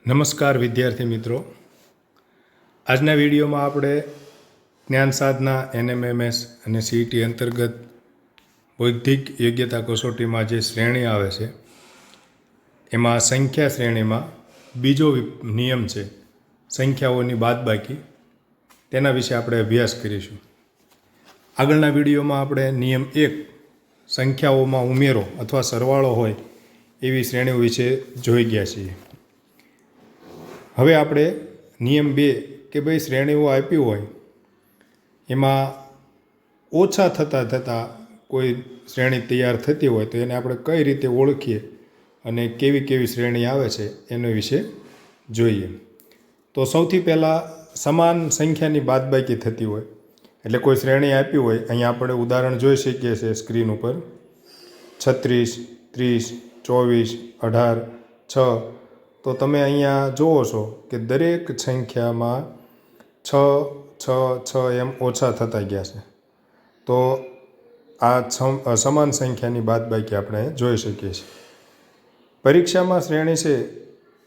નમસ્કાર વિદ્યાર્થી મિત્રો, આજના વિડીયોમાં આપણે જ્ઞાન સાધના NMMS અને CET અંતર્ગત બૌદ્ધિક યોગ્યતા કસોટીમાં જે શ્રેણી આવે છે એમાં સંખ્યા શ્રેણીમાં બીજો નિયમ છે સંખ્યાઓની બાદબાકી, તેના વિશે આપણે અભ્યાસ કરીશું. આગળના વિડીયોમાં આપણે નિયમ 1 સંખ્યાઓમાં ઉમેરો અથવા સરવાળો હોય એવી શ્રેણીઓ વિશે જોઈ ગયા છીએ. હવે આપણે નિયમ 2 કે ભાઈ શ્રેણીઓ આપી હોય એમાં ઓછા થતાં કોઈ શ્રેણી તૈયાર થતી હોય તો એને આપણે કઈ રીતે ઓળખીએ અને કેવી કેવી શ્રેણી આવે છે એના વિશે જોઈએ. તો સૌથી પહેલાં સમાન સંખ્યાની બાદબાકી થતી હોય એટલે કોઈ શ્રેણી આપી હોય, અહીંયા આપણે ઉદાહરણ જોઈ શકીએ છીએ સ્ક્રીન ઉપર 36, 30, 24, 18, 6. તો તમે અહીંયા જુઓ છો કે દરેક સંખ્યામાં 6, 6, 6 એમ ઓછા થતા ગયા છે. તો આ સમાન સંખ્યાની બાદબાકી આપણે જોઈ શકીએ છીએ. પરીક્ષામાં શ્રેણી છે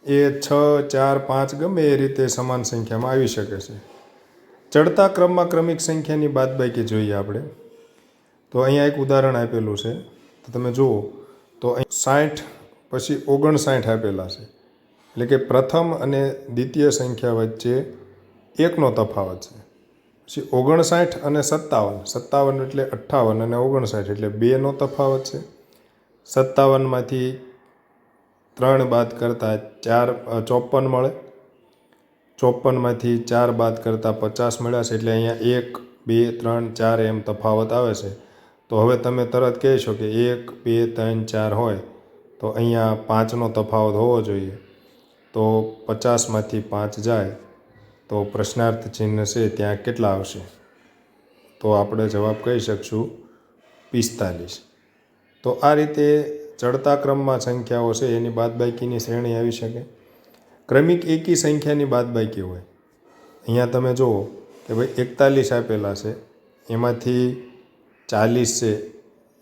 એ 6, 4, 5 ગમે એ રીતે સમાન સંખ્યામાં આવી શકે છે. ચડતા ક્રમમાં ક્રમિક સંખ્યાની બાદબાકી જોઈએ આપણે. તો અહીંયા એક ઉદાહરણ આપેલું છે, તો તમે જુઓ તો 60 પછી 59 આપેલા છે. એટલે કે પ્રથમ અને દ્વિતીય સંખ્યા વચ્ચે 1નો તફાવત છે. પછી 59 અને 57, 57 એટલે 58 અને 59 એટલે 2નો તફાવત છે. 57માંથી 3 બાદ કરતાં 54 મળે. 54માંથી 4 બાદ કરતાં 50 મળ્યા છે. એટલે અહીંયા 1, 2, 3, 4 એમ તફાવત આવે છે. તો હવે તમે તરત કહેશો કે 1, 2, 3, 4 હોય તો અહીંયા 5નો તફાવત હોવો જોઈએ. તો 50માંથી 5 જાય તો પ્રશ્નાર્થ ચિહ્ન છે ત્યાં કેટલા આવશે? તો આપણે જવાબ કહી શકશું 45. તો આ રીતે ચડતા ક્રમમાં સંખ્યાઓ છે એની બાદબાકીની શ્રેણી આવી શકે. ક્રમિક એકી સંખ્યાની બાદબાકી હોય, અહીંયા તમે જુઓ કે ભાઈ 41 આપેલા છે, એમાંથી 40 છે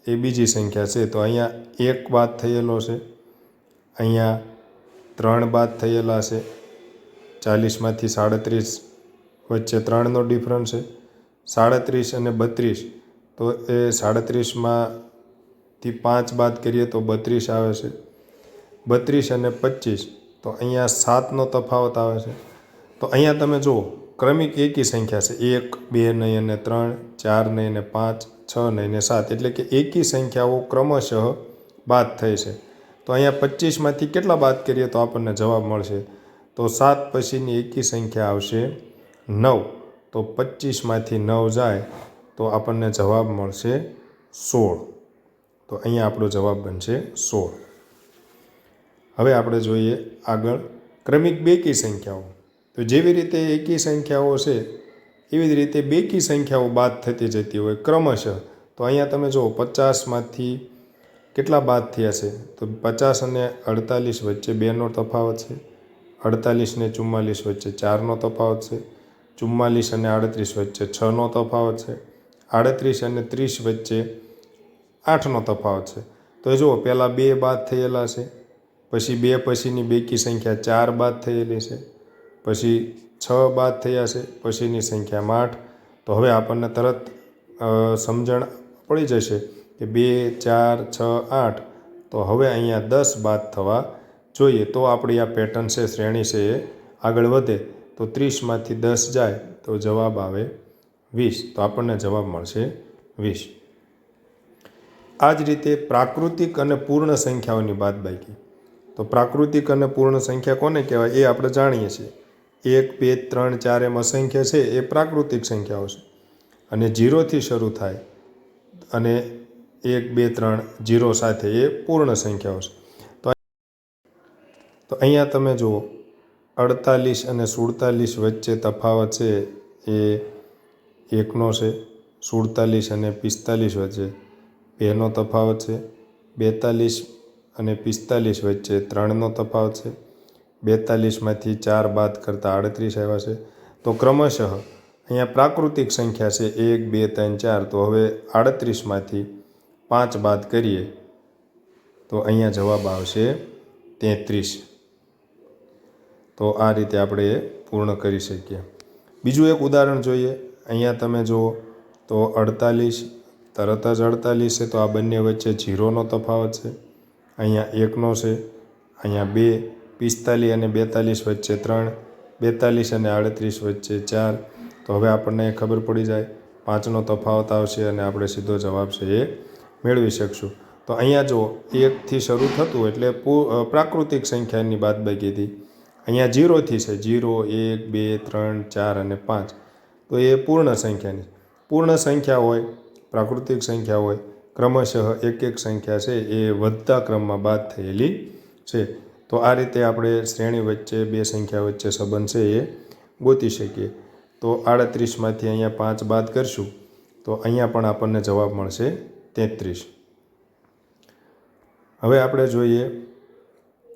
એ બીજી સંખ્યા છે, તો અહીંયા 1 બાદ થયેલો છે, અહીંયા 3 બાદ થયેલા છે. 40માંથી 37 વચ્ચે 3નો ડિફરન્સ છે. 37 અને 32, તો એ 37માંથી 5 બાદ કરીએ તો 32 આવે છે. 32 અને 25, તો અહીંયા 7નો તફાવત આવે છે. તો અહીંયા તમે જુઓ ક્રમિક એકી સંખ્યા છે, 1, 2 નહીં અને 3, 4 નહીં અને 5, 6 નહીં અને 7, એટલે કે એકી સંખ્યાઓ ક્રમશઃ બાદ થઈ છે. તો અહીંયા 25માંથી કેટલા બાદ કરીએ તો આપણને જવાબ મળશે? તો 7 પછીની એકી સંખ્યા આવશે 9. તો 25માંથી 9 જાય તો આપણને જવાબ મળશે 16. તો અહીંયા આપણો જવાબ બનશે 16. હવે આપણે જોઈએ આગળ ક્રમિક બેકી સંખ્યાઓ. તો જેવી રીતે એકી સંખ્યાઓ છે એવી જ રીતે બેકી સંખ્યાઓ બાદ થતી જતી હોય ક્રમશઃ. તો અહીંયા તમે જુઓ 50માંથી કેટલા બાદ થયા છે? તો 50 અને 48 વચ્ચે 2નો તફાવત છે. 48 ને 44 વચ્ચે 4નો તફાવત છે. 44 અને 38 વચ્ચે 6નો તફાવત છે. 38 અને 30 વચ્ચે 8નો તફાવત છે. તો એ જુઓ પહેલાં 2 બાદ થયેલા છે, પછી 2 પછીની બેકી સંખ્યા 4 બાદ થયેલી છે, પછી 6 બાદ થયા છે, પછીની સંખ્યામાં 8. તો હવે આપણને તરત સમજણ પડી જશે કે 2, 4, 6, 8. તો હવે અહીંયા 10 બાદ થવા જોઈએ. તો આપણી આ પેટર્ન છે, શ્રેણી છે એ આગળ વધે. તો 30માંથી 10 જાય તો જવાબ આવે 20. તો આપણને જવાબ મળશે 20. આ જ રીતે પ્રાકૃતિક અને પૂર્ણ સંખ્યાઓની બાદબાકી. તો પ્રાકૃતિક અને પૂર્ણ સંખ્યા કોને કહેવાય એ આપણે જાણીએ છીએ. 1, 2, 3, 4 એમ અસંખ્ય છે એ પ્રાકૃતિક સંખ્યાઓ છે અને 0થી શરૂ થાય અને 1, 2, 3, 0 સાથે એ પૂર્ણ સંખ્યાઓ છે. તો અહીંયા તમે જુઓ 48 અને 47 વચ્ચે તફાવત છે એ 1નો છે. 47 અને 45 વચ્ચે 2નો તફાવત છે. 42 અને 45 વચ્ચે 3નો તફાવત છે. 42માંથી 4 બાદ કરતાં 38 આવ્યા છે. તો ક્રમશઃ અહીંયા પ્રાકૃતિક સંખ્યા છે 1, 2, 3, 4. તો હવે 38માંથી 5 બાદ કરીએ તો અહીંયા જવાબ આવશે 33. તો આ રીતે આપણે એ પૂર્ણ કરી શકીએ. બીજું એક ઉદાહરણ જોઈએ. અહીંયા તમે જુઓ તો 48 તરત જ 48 છે, તો આ બંને વચ્ચે 0નો તફાવત છે. અહીંયા 1નો છે, અહીંયા 2, 45 અને 42 વચ્ચે 3, 42 અને 38 વચ્ચે 4. તો હવે આપણને ખબર પડી જાય 5નો તફાવત આવશે અને આપણે સીધો જવાબ છે એ મેળવી શકશું. તો અહીંયા જો 1થી શરૂ થતું એટલે પ્રાકૃતિક સંખ્યાની બાદબાકીથી. અહીંયા 0થી છે, 0, 1, 2, 3, 4 અને 5. તો એ પૂર્ણ સંખ્યાની. પૂર્ણ સંખ્યા હોય, પ્રાકૃતિક સંખ્યા હોય, ક્રમશઃ એક એક સંખ્યા છે એ વધતા ક્રમમાં બાદ થયેલી છે. તો આ રીતે આપણે શ્રેણી વચ્ચે બે સંખ્યા વચ્ચે સંબંધ છે એ ગોતી શકીએ. તો 38માંથી અહીંયા 5 બાદ કરશું તો અહીંયા પણ આપણને જવાબ મળશે 33. હવે આપણે જોઈએ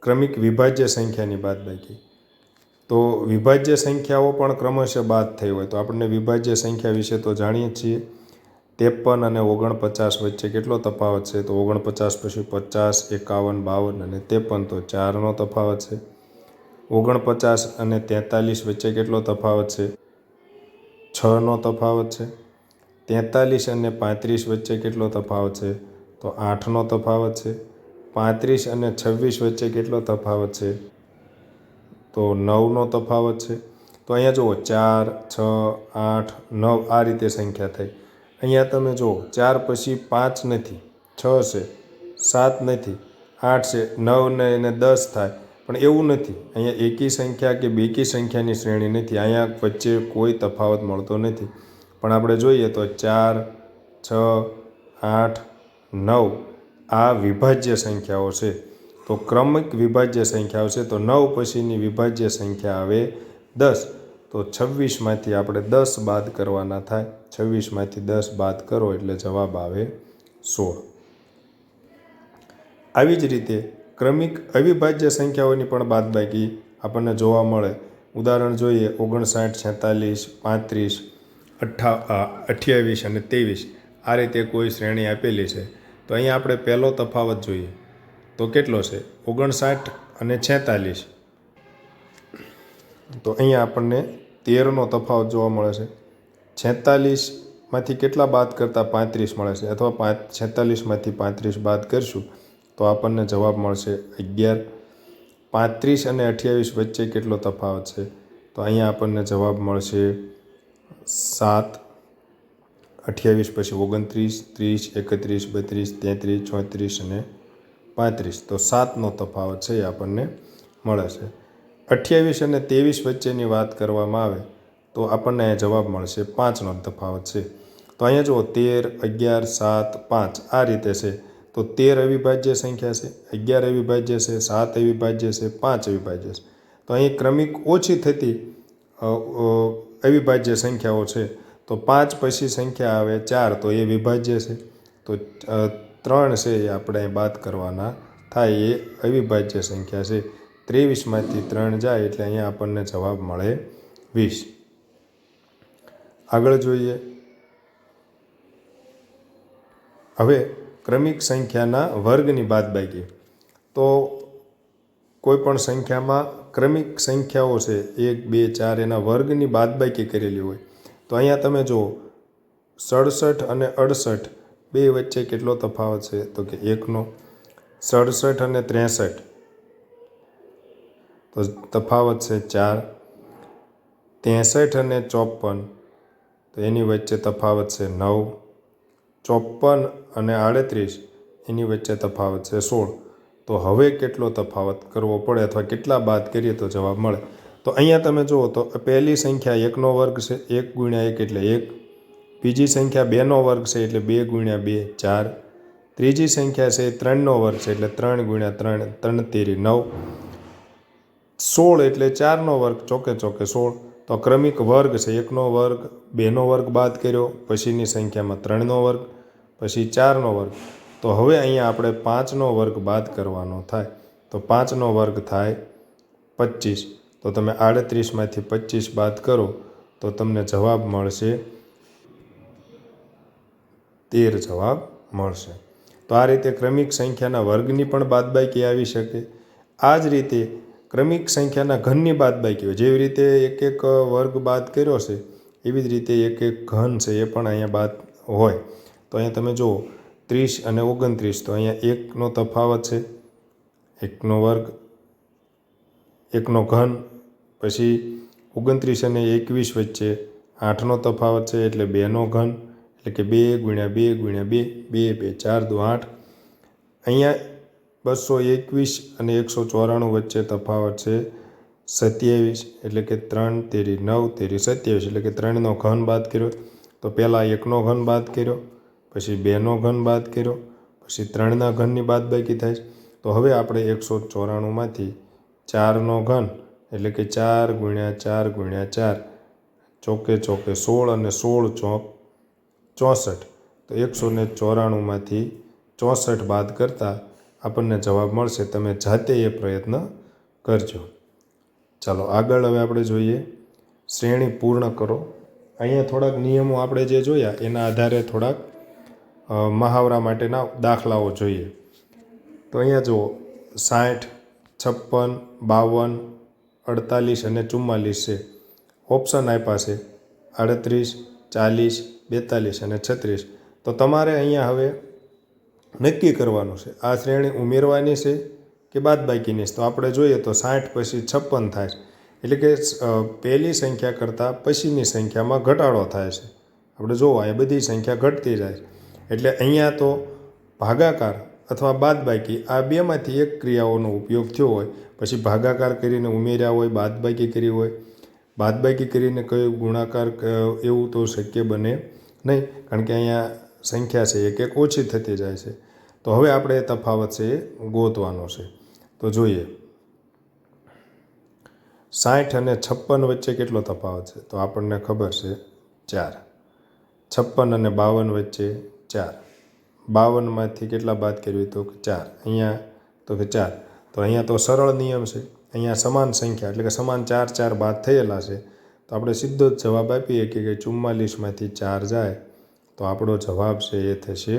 ક્રમિક વિભાજ્ય સંખ્યાની બાદબાકી. તો વિભાજ્ય સંખ્યાઓ પણ ક્રમશઃ બાદ થઈ હોય તો આપણને વિભાજ્ય સંખ્યા વિશે તો જાણીએ છીએ. 53 અને 49 વચ્ચે કેટલો તફાવત છે? તો 49 પછી 50, 51, 52 અને 53, તો 4નો તફાવત છે. 49 અને 43 વચ્ચે કેટલો તફાવત છે? 6નો તફાવત છે. 43 અને 35 વચ્ચે કેટલો તફાવત છે? તો 8નો તફાવત છે. 35 અને 26 વચ્ચે કેટલો તફાવત છે? તો 9નો તફાવત છે. તો અહીંયા જુઓ 4, 6, 8, 9 આ રીતે સંખ્યા થઈ. અહીંયા તમે જુઓ 4 પછી 5 નથી, 6 છે, 7 નથી, 8 છે, 9 ને એને 10 થાય. પણ એવું નથી. અહીંયા એકી સંખ્યા કે બેકી સંખ્યાની શ્રેણી નથી. અહીંયા વચ્ચે કોઈ તફાવત મળતો નથી. પણ આપણે જોઈએ તો 4, 6, 8, 9 આ વિભાજ્ય સંખ્યાઓ છે. તો ક્રમિક વિભાજ્ય સંખ્યાઓ છે. તો 9 પછીની વિભાજ્ય સંખ્યા આવે 10. તો 26માંથી આપણે 10 બાદ કરવાના થાય. 26માંથી 10 બાદ કરો એટલે જવાબ આવે 16. આવી જ રીતે ક્રમિક અવિભાજ્ય સંખ્યાઓની પણ બાદબાકી આપણને જોવા મળે. ઉદાહરણ જોઈએ 59, 46, 35, 28 અને 23 આ રીતે કોઈ શ્રેણી આપેલી છે. તો અહીંયા આપણે પહેલો તફાવત જોઈએ તો કેટલો છે? 59 અને 46. તો અહીંયા આપણને 13નો તફાવત જોવા મળે છે. 46માંથી કેટલા બાદ કરતાં 35 મળે છે, અથવા 46માંથી 35 બાદ કરશું તો આપણને જવાબ મળશે 11. 35 અને 28 વચ્ચે કેટલો તફાવત છે? તો અહીંયા આપણને જવાબ મળશે 7. 28 પછી 29, 30, 31, 32, 33, 34 અને 35. તો 7નો તફાવત છે એ આપણને મળે છે. 28 અને 23 વચ્ચેની વાત કરવામાં આવે તો આપણને જવાબ મળશે 5નો તફાવત છે. તો અહીંયા જુઓ 13, 11, 7, 5 આ રીતે છે. તો 13 અવિભાજ્ય સંખ્યા છે, 11 અવિભાજ્ય છે, 7 અવિભાજ્ય છે, 5 અવિભાજ્ય છે. તો અહીં ક્રમિક ઓછી થતી અવિભાજ્ય સંખ્યાઓ છે. તો 5 પછી સંખ્યા આવે 4 તો એ વિભાજ્ય છે. તો 3 છે એ આપણે બાદ કરવાના થાય, એ અવિભાજ્ય સંખ્યા છે. 23માંથી 3 જાય એટલે અહીંયા આપણને જવાબ મળે 20. આગળ જોઈએ. હવે ક્રમિક સંખ્યાના વર્ગની બાદબાકી. તો કોઈ પણ સંખ્યામાં ક્રમિક સંખ્યાઓ છે 1, 2, 4 એના વર્ગની બાદબાકી કરેલી હોય. તો અહીંયા તમે જુઓ 67 અને 68 બે વચ્ચે કેટલો તફાવત છે? તો કે 1નો. 67 અને 63 તો તફાવત છે 4. 63 અને 54 તો એની વચ્ચે તફાવત છે 9. 54 અને 38 એની વચ્ચે તફાવત છે 16. તો હવે કેટલો તફાવત કરવો પડે અથવા કેટલા બાદ કરીએ તો જવાબ મળે? તો અહીંયા તમે જુઓ તો પહેલી સંખ્યા 1નો વર્ગ છે, 1 ગુણ્યા 1 એટલે 1. બીજી સંખ્યા 2નો વર્ગ છે એટલે 2 ગુણ્યા 2 4. ત્રીજી સંખ્યા છે 3નો વર્ગ છે એટલે 3 ગુણ્યા 3 3 તેરી 9. 16 એટલે 4નો વર્ગ, ચોકે ચોકે 16. તો ક્રમિક વર્ગ છે 1નો વર્ગ, 2નો વર્ગ બાદ કર્યો, પછીની સંખ્યામાં 3નો વર્ગ, પછી 4નો વર્ગ. તો હવે અહીંયા આપણે 5નો વર્ગ બાદ કરવાનો થાય. તો 5નો વર્ગ થાય 25. તો તમે 38માંથી 25 બાદ કરો તો તમને જવાબ મળશે 13 જવાબ મળશે. તો આ રીતે ક્રમિક સંખ્યાના વર્ગની પણ બાદબાકી આવી શકે. આ જ રીતે ક્રમિક સંખ્યાના ઘનની બાદબાકી હોય. જેવી રીતે એક એક વર્ગ બાદ કર્યો છે એવી જ રીતે એક એક ઘન છે એ પણ અહીંયા બાદ હોય. તો અહીંયા તમે જુઓ 30 અને 29, તો અહીંયા 1નો તફાવત છે, 1નો વર્ગ, 1નો ઘન. પછી 29 અને 21 વચ્ચે 8નો તફાવત છે એટલે 2નો ઘન, એટલે કે 2 ગુણ્યા 2 ગુણ્યા 2, 2 2 4 2 8. અહીંયા 221 અને 194 વચ્ચે તફાવત છે 27, એટલે કે 3 તેરી 9 તેરી 27, એટલે કે 3નો ઘન બાદ કર્યો. તો પહેલાં 1નો ઘન બાદ કર્યો, પછી 2નો ઘન બાદ કર્યો, પછી 3ના ઘનની બાદબાકી થાય છે. તો હવે આપણે 194માંથી 4નો ઘન, એટલે કે 4 ગુણ્યા 4 ગુણ્યા 4, ચોકે ચોકે 16 અને 16 ચોક 64. તો 194માંથી 64 બાદ કરતાં આપણને જવાબ મળશે. તમે જાતે એ પ્રયત્ન કરજો. ચાલો આગળ હવે આપણે જોઈએ શ્રેણી પૂર્ણ કરો. અહીંયા થોડાક નિયમો આપણે જે જોયા એના આધારે થોડાક મહાવરા માટેના દાખલાઓ જોઈએ. તો અહીંયા જુઓ 60, 56, 52, 48 અને 44 છે. ઓપ્શન આપ્યા છે 38, 40, 42 અને 36. તો તમારે અહીંયા હવે નક્કી કરવાનું છે આ શ્રેણી ઉમેરવાની છે કે બાદબાકીની છે. તો આપણે જોઈએ તો 60 પછી 56 થાય છે, એટલે કે પહેલી સંખ્યા કરતાં પછીની સંખ્યામાં ઘટાડો થાય છે. આપણે જોવો એ બધી સંખ્યા ઘટતી જાય છે. એટલે અહીંયા તો ભાગાકાર અથવા બાદબાકી આ બેમાંથી એક ક્રિયાઓનો ઉપયોગ થયો હોય. પછી ભાગાકાર કરીને ઉમેર્યા હોય, બાદબાકી કરી હોય, બાદબાકી કરીને કયો ગુણાકાર, એવું તો શક્ય બને નહીં, કારણ કે અહીંયા સંખ્યા છે એક એક ઓછી થતી જાય છે. તો હવે આપણે એ તફાવત છે એ ગોતવાનો છે. તો જોઈએ 60 અને 56 વચ્ચે કેટલો તફાવત છે? તો આપણને ખબર છે 4. 56 અને 52 વચ્ચે 4. 52માંથી કેટલા બાદ કરવી? તો કે 4. અહીંયા તો કે 4. તો અહીંયા તો સરળ નિયમ છે. અહીંયા સમાન સંખ્યા એટલે કે સમાન 4 4 બાદ થયેલા છે. તો આપણે સીધો જ જવાબ આપીએ કે 44માંથી 4 જાય તો આપણો જવાબ છે એ થશે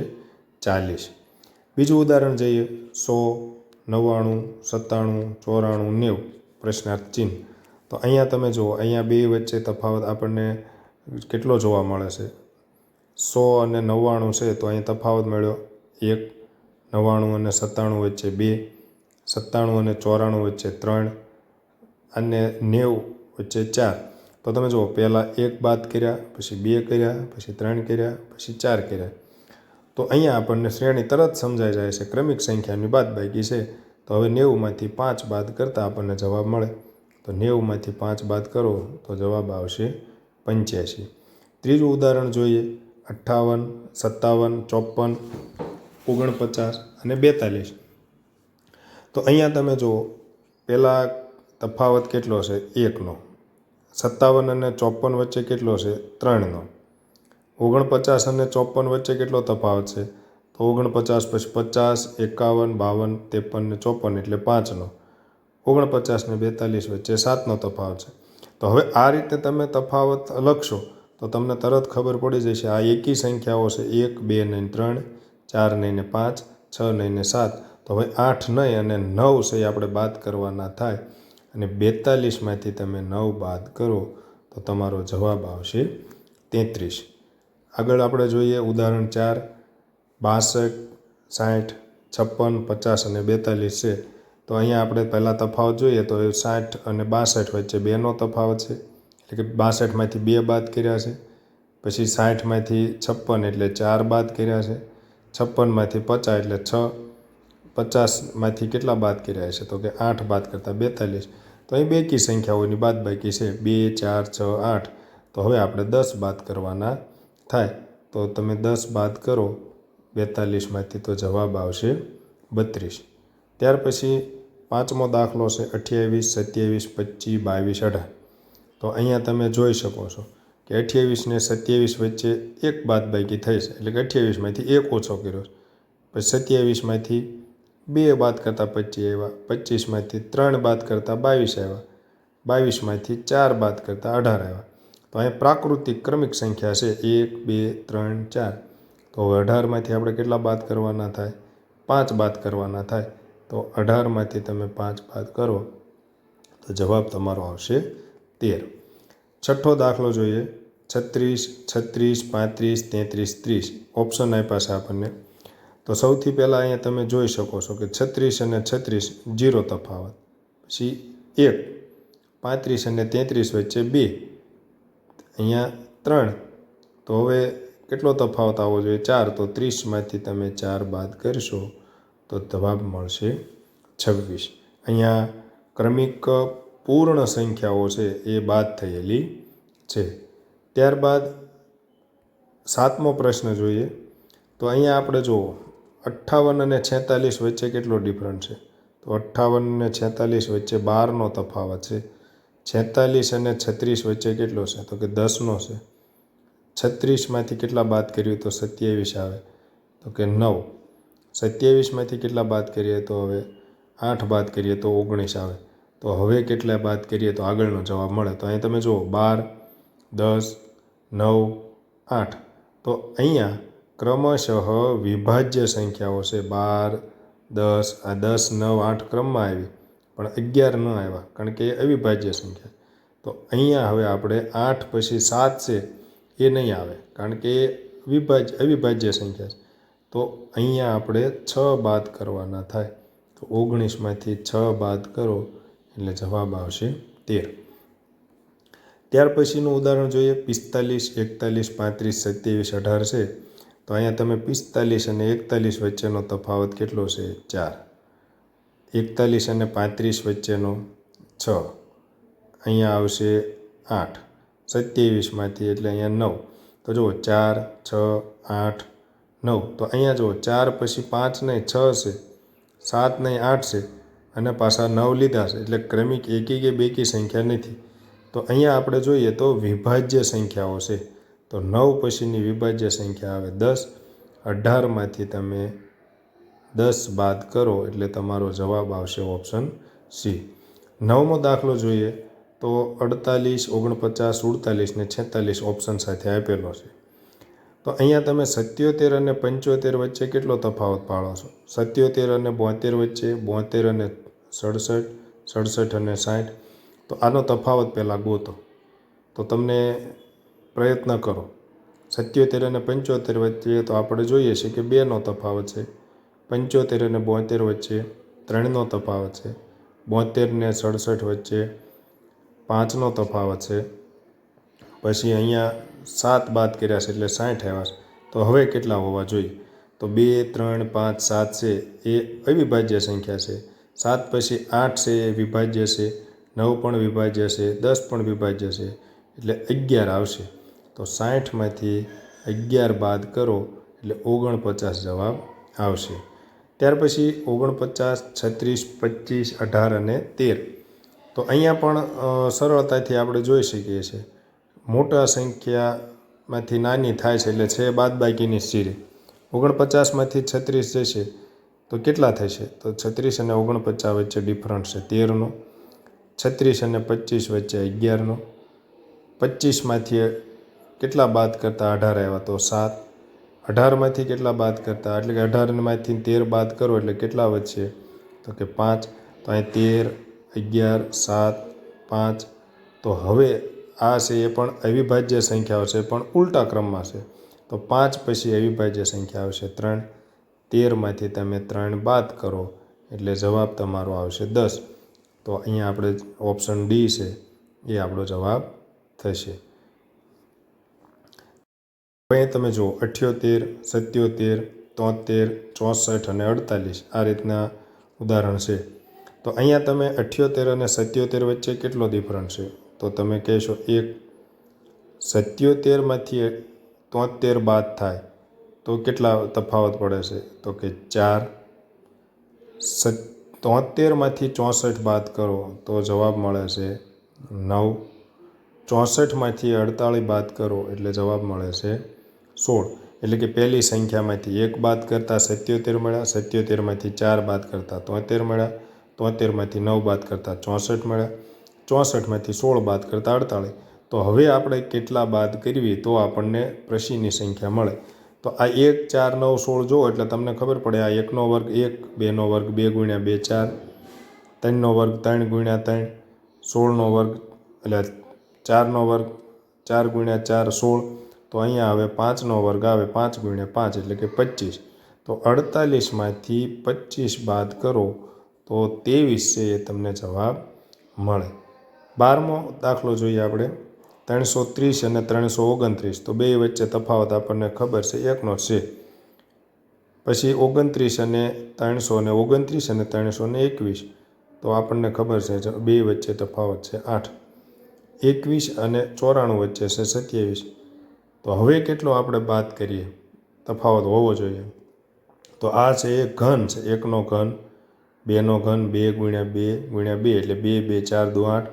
40. બીજું ઉદાહરણ જોઈએ 100, 99, 97, 94, 90 પ્રશ્નાર્થ ચિહ્ન. તો અહીંયા તમે જુઓ અહીંયા બે વચ્ચે તફાવત આપણને કેટલો જોવા મળે છે? 100 અને 99 છે તો અહીં તફાવત મળ્યો 1, 99 અને 97 વચ્ચે 2, 97 અને 94 વચ્ચે 3 અને 90 વચ્ચે 4. તો તમે જુઓ પહેલાં 1 બાદ કર્યા, પછી 2 કર્યા, પછી 3 કર્યા, પછી 4 કર્યા. તો અહીંયા આપણને શ્રેણી તરત સમજાઈ જાય છે, ક્રમિક સંખ્યાની બાદબાકી છે. તો હવે 90માંથી 5 બાદ કરતાં આપણને જવાબ મળે. તો 90માંથી 5 બાદ કરો તો જવાબ આવશે 85. ત્રીજું ઉદાહરણ જોઈએ 58, 57, 54, 49 અને 42. તો અહીંયા તમે જુઓ પહેલાં તફાવત કેટલો છે? 1નો. 57 અને 54 વચ્ચે કેટલો છે? 3નો. 49 અને 54 વચ્ચે કેટલો તફાવત છે? તો 49 પછી 50, 51, 52, 53 ને 54 એટલે 5નો. 49 ને 42 વચ્ચે 7નો તફાવત છે. તો હવે આ રીતે તમે તફાવત લખશો તો તમને તરત ખબર પડી જશે આ એકી સંખ્યાઓ છે. 1, 2 નહીં 3, 4 નહીં ને 5, 6 નહીં ને 7. તો હવે 8 નહીં અને 9 છે એ આપણે બાદ કરવાના થાય, અને 42માંથી તમે 9 બાદ કરો તો તમારો જવાબ આવશે 33. આગળ આપણે જોઈએ ઉદાહરણ 4 62, 60, 56, 50 અને 42 છે. તો અહીંયા આપણે પહેલાં તફાવત જોઈએ તો 60 અને 62 વચ્ચે 2નો તફાવત છે, એટલે કે 62માંથી 2 બાદ કર્યા છે. પછી 60માંથી 56 એટલે 4 બાદ કર્યા છે. 56માંથી 50 એટલે 6. 50માંથી કેટલા બાદ કર્યા છે? તો કે 8 બાદ કરતાં 42. તો અહીં બેકી સંખ્યાઓની બાદબાકી છે 2, 4, 6, 8. તો હવે આપણે 10 બાદ કરવાના થાય. તો તમે 10 બાદ કરો 42માંથી તો જવાબ આવશે 32. ત્યાર પછી પાંચમો દાખલો છે 28, 27, 25, 22, 18. તો અહીંયા તમે જોઈ શકો છો કે 28 ને 27 વચ્ચે એક બાદબાકી થઈ છે, એટલે કે 28માંથી 1 ઓછો કર્યો છે. પછી 27માંથી 2 બાદ કરતાં 25 આવ્યા, 25માંથી 3 બાદ કરતાં 22 આવ્યા, 22માંથી 4 બાદ કરતાં 18 આવ્યા. તો અહીંયા પ્રાકૃતિક ક્રમિક સંખ્યા છે 1, 2, 3, 4. તો હવે 18માંથી આપણે કેટલા બાદ કરવાના થાય? 5 બાદ કરવાના થાય. તો 18માંથી તમે 5 બાદ કરો તો જવાબ તમારો આવશે 13. છઠ્ઠો દાખલો જોઈએ. 36, 36, 35, 33, 30 ઓપ્શન આપ્યા છે આપણને. તો સૌથી પહેલાં અહીંયા તમે જોઈ શકો છો કે 36 અને 36 0 તફાવત. પછી 1, 35 અને 33 વચ્ચે 2, અહીંયા 3. તો હવે કેટલો તફાવત આવવો જોઈએ? 4. તો 30માંથી તમે 4 બાદ કરશો તો જવાબ મળશે 26. અહીંયા ક્રમિક પૂર્ણ સંખ્યાઓ છે એ બાદ થયેલી છે. ત્યારબાદ 7મો પ્રશ્ન જોઈએ. તો અહીંયા આપણે જુઓ 58 અને 46 વચ્ચે કેટલો ડિફરન્સ છે? તો 58 અને 46 વચ્ચે 12નો તફાવત છે. 46 અને 36 વચ્ચે કેટલો છે? તો કે 10નો છે. 36માંથી કેટલા બાદ કરીએ તો 27 આવે? તો કે 9. 27માંથી કેટલા બાદ કરીએ તો હવે 8 બાદ કરીએ તો 19 આવે. તો હવે કેટલા બાદ કરીએ તો આગળનો જવાબ મળે? તો અહીં તમે જુઓ 12, 10, 9, 8. તો અહીંયા ક્રમશઃ વિભાજ્ય સંખ્યાઓ છે. 12, 10, આ 10, 9, 8 ક્રમમાં આવી, પણ 11 ન આવ્યા કારણ કે એ અવિભાજ્ય સંખ્યા. તો અહીંયા હવે આપણે 8 પછી 7 છે એ નહીં આવે કારણ કે એ અવિભાજ્ય સંખ્યા છે. તો અહીંયા આપણે 6 બાદ કરવાના થાય. તો 19માંથી 6 બાદ કરો એટલે જવાબ આવશે 13. ત્યાર પછીનું ઉદાહરણ જોઈએ. 45, 41, 35, 27, 18 છે. તો અહીંયા તમે 45 અને 41 વચ્ચેનો તફાવત કેટલો છે? 4. 41 અને 35 વચ્ચેનો 6. અહીંયા આવશે 8. 27માંથી એટલે અહીંયા 9. તો જુઓ 4, 6, 8, 9. તો અહીંયા જુઓ 4 પછી 5 નહીં 6 છે, 7 નહીં 8 છે અને પાછા 9 લીધા છે એટલે ક્રમિક એકી કે બેકી સંખ્યા નથી. તો અહીંયા આપણે જોઈએ તો વિભાજ્ય સંખ્યાઓ છે. તો 9 પછીની વિભાજ્ય સંખ્યા આવે 10. 18માંથી તમે 10 બાદ કરો એટલે તમારો જવાબ આવશે ઓપ્શન સી. 9મો દાખલો જોઈએ. તો 48, 49, 48 ને 46 ઓપ્શન સાથે આપેલો છે. તો અહીંયા તમે 77 અને 75 વચ્ચે કેટલો તફાવત પાડો છો? 77 અને 72 વચ્ચે, 72 અને 67, 67 અને 60. તો આનો તફાવત પહેલાં ગોતો. તો તમને પ્રયત્ન કરો. 77 અને 75 વચ્ચે તો આપણે જોઈએ છે કે 2નો તફાવત છે. 75 અને 72 વચ્ચે 3નો તફાવત છે. 72 ને 67 વચ્ચે 5નો તફાવત છે. પછી અહીંયા 7 બાદ કર્યા છે એટલે 60 આવ્યા છે. તો હવે કેટલા હોવા જોઈએ? તો 2, 3, 5, 7 છે એ અવિભાજ્ય સંખ્યા છે. 7 પછી 8 છે એ વિભાજ્ય છે. 9 પણ વિભાજ્ય છે. 10 પણ વિભાજ્ય છે એટલે 11 આવશે. તો 60માંથી 11 બાદ કરો એટલે 49 જવાબ આવશે. ત્યાર પછી 49, 36, 25, 18 અને 13. તો અહીંયા પણ સરળતાથી આપણે જોઈ શકીએ છીએ. મોટા સંખ્યામાંથી નાની થાય છે એટલે 6 બાદબાકીની સિરી. 49માંથી 36 જશે તો કેટલા થશે? તો 36 અને 49 વચ્ચે ડિફરન્સ છે 13નો. 36 અને 25 વચ્ચે 11નો. 25માંથી કેટલા બાદ કરતાં 18 આવ્યા તો 7. 18માંથી કેટલા બાદ કરતાં એટલે કે 18માંથી 13 બાદ કરો એટલે કેટલા વધશે? તો કે 5. તો અહીં 13, 11, 7, 5. તો હવે આ છે એ પણ અવિભાજ્ય સંખ્યાઓ છે પણ ઉલટા ક્રમમાં છે. તો 5 પછી અવિભાજ્ય સંખ્યા આવશે 3. 13માંથી તમે 3 બાદ કરો એટલે જવાબ તમારો આવશે 10. તો અહીંયા આપણે ઓપ્શન ડી છે એ આપણો જવાબ થશે. હવે તમે જુઓ 78, 77, 73, 64 અને 48 આ રીતના ઉદાહરણ છે. તો અહીંયા તમે 78 અને 77 વચ્ચે કેટલો ડિફરન્સ છે? તો તમે કહેશો 1. 77માંથી 73 બાદ થાય તો કેટલા તફાવત પડે છે? તો કે 4. 73માંથી 64 બાદ કરો તો જવાબ મળે છે 9. 64માંથી 48 બાદ કરો એટલે જવાબ મળે છે 16. એટલે કે પહેલી સંખ્યામાંથી 1 બાદ કરતાં 77 મળ્યા. 77માંથી 4 બાદ કરતાં 73 મળ્યા. 73માંથી 9 બાદ કરતાં 64 મળ્યા. 64માંથી 16 બાદ કરતાં 48. તો હવે આપણે કેટલા બાદ કરવી તો આપણને પ્રશ્નની સંખ્યા મળે? તો આ 1, 4, 9, 16 જુઓ એટલે તમને ખબર પડે. આ 1નો વર્ગ 1, 2નો વર્ગ 2 × 2 4, 3નો વર્ગ 3 × 3, 16નો વર્ગ એટલે 4નો વર્ગ 4 ગુણ્યા 4 16, તો અહીંયા આવે 5નો વર્ગ આવે 5 ગુણ્યા 5 એટલે કે 25. તો 48માંથી 25 બાદ કરો તો 23 છે એ તમને જવાબ મળે. 12મો દાખલો જોઈએ આપણે. 330 અને 329, તો બે વચ્ચે તફાવત આપણને ખબર છે, એકનો છે. પછી 29 અને 329 અને 321, તો આપણને ખબર છે બે વચ્ચે તફાવત છે 8. 21 અને 94 વચ્ચે છે 27. તો હવે કેટલો આપણે બાદ કરીએ, તફાવત હોવો જોઈએ. તો આ છે એક ઘન છે, 1નો ઘન, 2નો ઘન, 2 ગુણ્યા 2 ગુણ્યા 2 એટલે 2 2 4 2 8,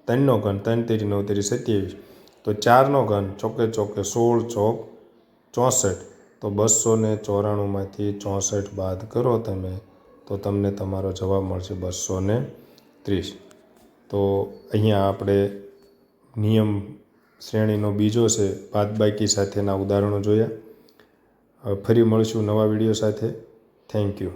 3નો ઘન, 3 તેરી 9 તેરી 27. તો 4નો ઘન ચોકે ચોકે 16 ચોક 64. તો 294માંથી 64 બાદ કરો તમે, તો તમને તમારો જવાબ મળશે 230. તો અહીંયા આપણે નિયમ શ્રેણીનો બીજો છે બાદબાકી સાથેના ઉદાહરણો જોયા. ફરી મળશું નવા વિડીયો સાથે. Thank you.